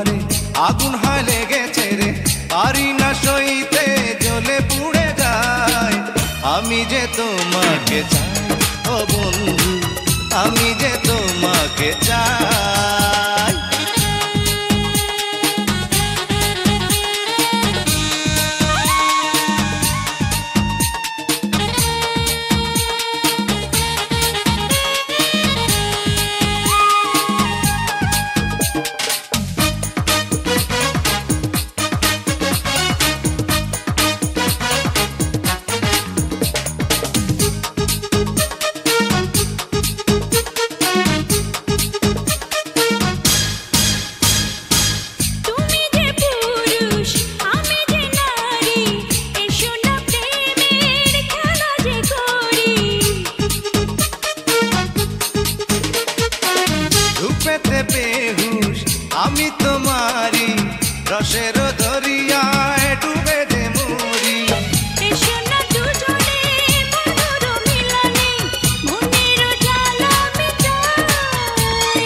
ঘরে আগুন হয় লেগেছে রে, পারি না সইতে জ্বলে পুড়ে যায়। আমি যে তোমাকে চাই ও বন্ধু, আমি যে তোমাকে চাই। বেহুশ আমি তোমারি রসের দরিয়ায় ডুবে যে মরি। এসো না দুজনে মধুর মিলনে মনের জ্বালা মেটাই।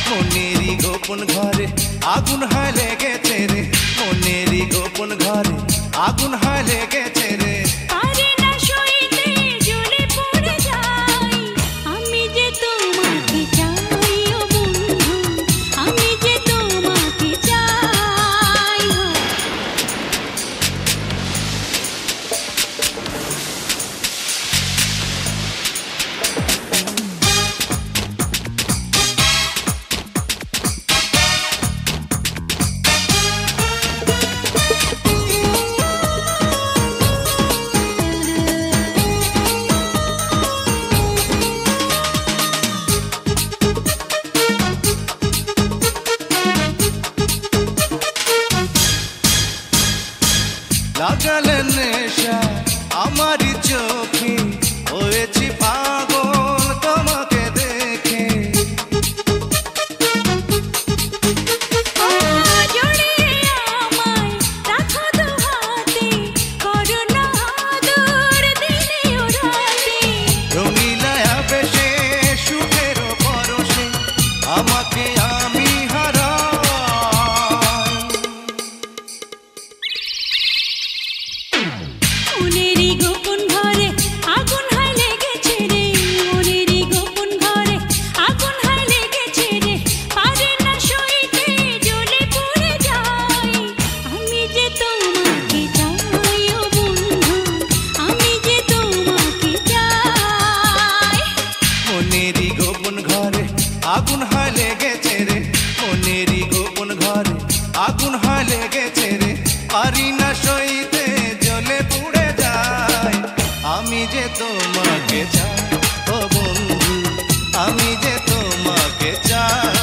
মনেরই গোপন ঘরে আগুন হয় লেগেছে রে, মনেরই গোপন ঘরে আগুন হয় লেগেছে রে। লাগালে নেশা আমারই চোখে, হয়েছি পাগল তোমাকে দেখে। রঙিলায় বেশে সুখের পরশে আমাকে আমি মনেরই গোপন ঘরে আগুন হয় লেগেছে রে, মনেরই গোপন ঘরে আগুন হয় লেগেছে রে, পারে না সইতে জ্বলে পুড়ে যায়। আমি যে তোমাকে চাই ও বন্ধু, আমি যে তোমাকে চাই। মনেরই গোপন ঘরে আগুন হয় লেগেছে রে, মনেরই গোপন ঘরে আগুন হয় লেগেছে রে, পারি না সইতে জ্বলে পুড়ে যায়। আমি যে তোমাকে চাই ও বন্ধু, আমি যে তোমাকে চাই।